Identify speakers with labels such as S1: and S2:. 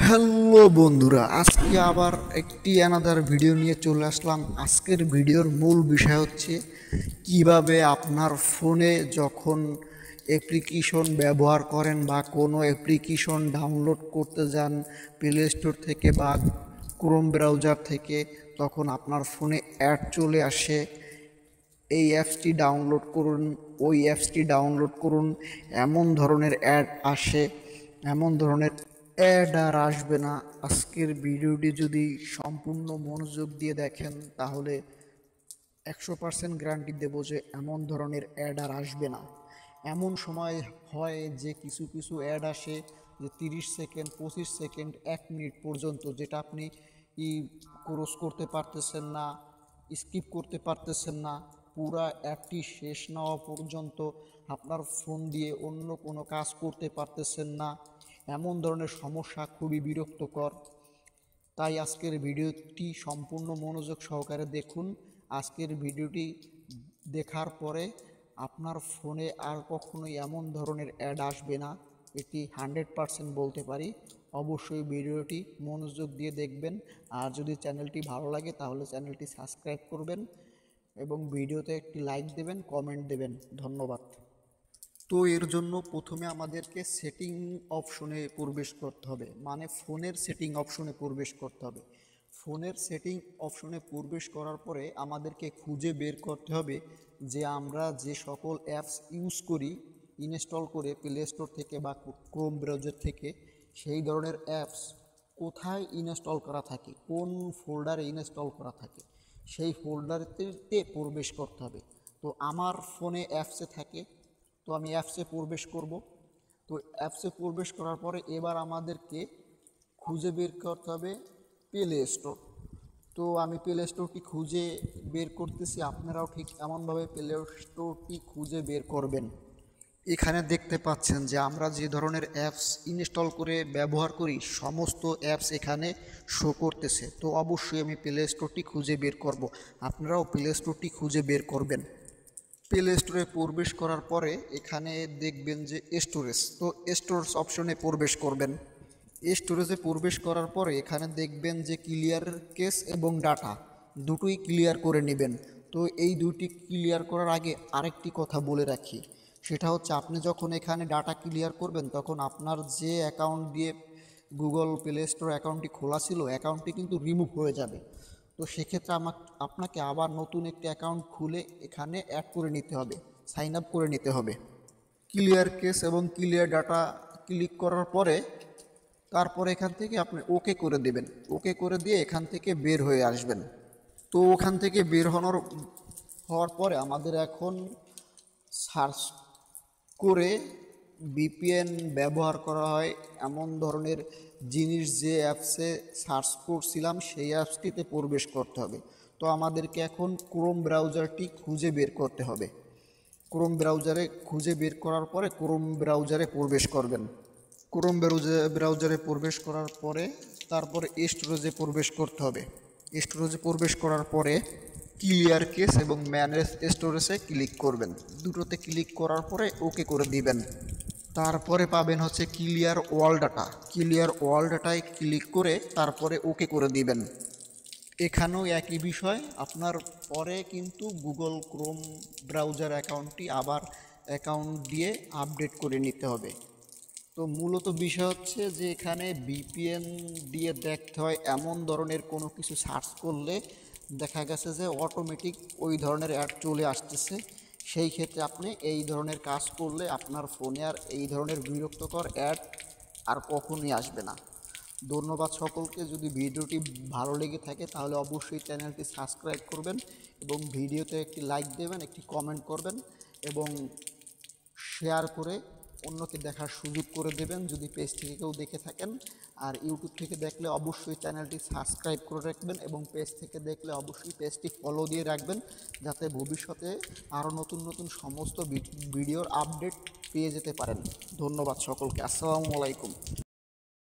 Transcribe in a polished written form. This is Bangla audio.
S1: হ্যালো বন্ধুরা, আজকে আবার একটি অ্যানাদার ভিডিও নিয়ে চলে আসলাম। আজকের ভিডিওর মূল বিষয় হচ্ছে কিভাবে আপনার ফোনে যখন অ্যাপ্লিকেশন ব্যবহার করেন বা কোনো অ্যাপ্লিকেশন ডাউনলোড করতে যান প্লে স্টোর থেকে বা ক্রোম ব্রাউজার থেকে, তখন আপনার ফোনে অ্যাড চলে আসে, এই অ্যাপসটি ডাউনলোড করুন, ওই অ্যাপসটি ডাউনলোড করুন, এমন ধরনের অ্যাড আসে, এমন ধরনের অ্যাড আর আসবে না। আজকের ভিডিওটি যদি সম্পূর্ণ মনোযোগ দিয়ে দেখেন তাহলে 100% গ্যারান্টি দেবো যে এমন ধরনের অ্যাড আর আসবে না। এমন সময় হয় যে কিছু কিছু অ্যাড আসে যে 30 সেকেন্ড, 25 সেকেন্ড, 1 মিনিট পর্যন্ত, যেটা আপনি ক্রস করতে পারতেছেন না, স্কিপ করতে পারতেছেন না। পুরা অ্যাডটি শেষ না হওয়া পর্যন্ত আপনার ফোন দিয়ে অন্য কোনো কাজ করতে পারতেছেন না। এমন ধরনের সমস্যা খুবই বিরক্তকর। তাই আজকের ভিডিওটি সম্পূর্ণ মনোযোগ সহকারে দেখুন। আজকের ভিডিওটি দেখার পরে আপনার ফোনে আর কখনোই এমন ধরনের অ্যাড আসবে না, এটি 100% বলতে পারি। অবশ্যই ভিডিওটি মনোযোগ দিয়ে দেখবেন, আর যদি চ্যানেলটি ভালো লাগে তাহলে চ্যানেলটি সাবস্ক্রাইব করবেন এবং ভিডিওতে একটি লাইক দেবেন, কমেন্ট দেবেন। ধন্যবাদ। তো এর জন্য প্রথমে আমাদেরকে সেটিং অপশনে প্রবেশ করতে হবে, মানে ফোনের সেটিং অপশনে প্রবেশ করতে হবে। ফোনের সেটিং অপশনে প্রবেশ করার পরে আমাদেরকে খুঁজে বের করতে হবে যে আমরা যে সকল অ্যাপস ইউজ করি ইনস্টল করে প্লে স্টোর থেকে বা ক্রোম ব্রাউজার থেকে, সেই ধরনের অ্যাপস কোথায় ইনস্টল করা থাকে, কোন ফোল্ডারে ইনস্টল করা থাকে, সেই ফোল্ডারটিতে প্রবেশ করতে হবে। তো আমার ফোনে অ্যাপসে থাকে, তো আমি অ্যাপসে প্রবেশ করব। তো অ্যাপসে প্রবেশ করার পরে এবার আমাদেরকে খুঁজে বের করতে হবে প্লে স্টোর। তো আমি প্লে স্টোরটি খুঁজে বের করতেছি, আপনারাও ঠিক এমনভাবে প্লে স্টোরটি খুঁজে বের করবেন। এখানে দেখতে পাচ্ছেন যে আমরা যে ধরনের অ্যাপস ইনস্টল করে ব্যবহার করি সমস্ত অ্যাপস এখানে শো করতেছে। তো অবশ্যই আমি প্লে স্টোরটি খুঁজে বের করব, আপনারাও প্লে স্টোরটি খুঁজে বের করবেন। প্লে স্টোরে প্রবেশ করার পরে এখানে দেখবেন যে স্টোরেজ, তো স্টোরেজ অপশনে প্রবেশ করবেন। স্টোরেজে প্রবেশ করার পরে এখানে দেখবেন যে ক্লিয়ার কেস এবং ডাটা দুটোই ক্লিয়ার করে নেবেন। তো এই দুটি ক্লিয়ার করার আগে আরেকটি কথা বলে রাখি, সেটা হচ্ছে আপনি যখন এখানে ডাটা ক্লিয়ার করবেন তখন আপনার যে অ্যাকাউন্ট দিয়ে গুগল প্লে স্টোর অ্যাকাউন্টটি খোলা ছিল অ্যাকাউন্টটি কিন্তু রিমুভ হয়ে যাবে। তো সেক্ষেত্রে আপনাকে আবার নতুন একটি অ্যাকাউন্ট খুলে এখানে অ্যাড করে নিতে হবে, সাইন আপ করে নিতে হবে। ক্লিয়ার কেস এবং ক্লিয়ার ডাটা ক্লিক করার পরে তারপরে এখান থেকে আপনি ওকে করে দেবেন। ওকে করে দিয়ে এখান থেকে বের হয়ে আসবেন। তো ওখান থেকে বের হওয়ার পরে আমাদের এখন সার্চ করে ভিপিএন ব্যবহার করা হয় এমন ধরনের জিনিস যে অ্যাপসে সার্চ করছিলাম সেই অ্যাপসটিতে প্রবেশ করতে হবে। তো আমাদেরকে এখন ক্রোম ব্রাউজারটি খুঁজে বের করতে হবে। ক্রোম ব্রাউজারে খুঁজে বের করার পরে ক্রোম ব্রাউজারে প্রবেশ করবেন। ক্রোম ব্রাউজারে প্রবেশ করার পরে তারপরে স্টোরেজে প্রবেশ করতে হবে। স্টোরেজে প্রবেশ করার পরে ক্লিয়ার কেস এবং ম্যানেজ স্টোরেজে ক্লিক করবেন। দুটোতে ক্লিক করার পরে ওকে করে দিবেন। তারপরে পাবেন হচ্ছে clear all data. Clear all ডাটায় ক্লিক করে তারপরে ওকে করে দিবেন। এখানেও একই বিষয়, আপনার পরে কিন্তু গুগল ক্রোম ব্রাউজার অ্যাকাউন্টটি আবার অ্যাকাউন্ট দিয়ে আপডেট করে নিতে হবে। তো মূলত বিষয় হচ্ছে যে এখানে ভিপিএন দিয়ে দেখতে হয় এমন ধরনের কোনো কিছু সার্চ করলে দেখা গেছে যে অটোমেটিক ওই ধরনের অ্যাড চলে আসতেছে। সেই ক্ষেত্রে আপনি এই ধরনের কাজ করলে আপনার ফোনে আর এই ধরনের বিরক্তকর অ্যাড আর কখনোই আসবে না। ধন্যবাদ সকলকে। যদি ভিডিওটি ভালো লেগে থাকে তাহলে অবশ্যই চ্যানেলটি সাবস্ক্রাইব করবেন এবং ভিডিওতে একটি লাইক দেবেন, একটি কমেন্ট করবেন এবং শেয়ার করে অন্যকে দেখার সুযোগ করে দেবেন যদি পেজ থেকে কেউ দেখে থাকেন। আর ইউটিউব থেকে দেখলে অবশ্যই চ্যানেলটি সাবস্ক্রাইব করে রাখবেন এবং পেজ থেকে দেখলে অবশ্যই পেজটি ফলো দিয়ে রাখবেন, যাতে ভবিষ্যতে আরও নতুন নতুন সমস্ত ভিডিওর আপডেট পেয়ে যেতে পারেন। ধন্যবাদ সকলকে। আসসালামু আলাইকুম।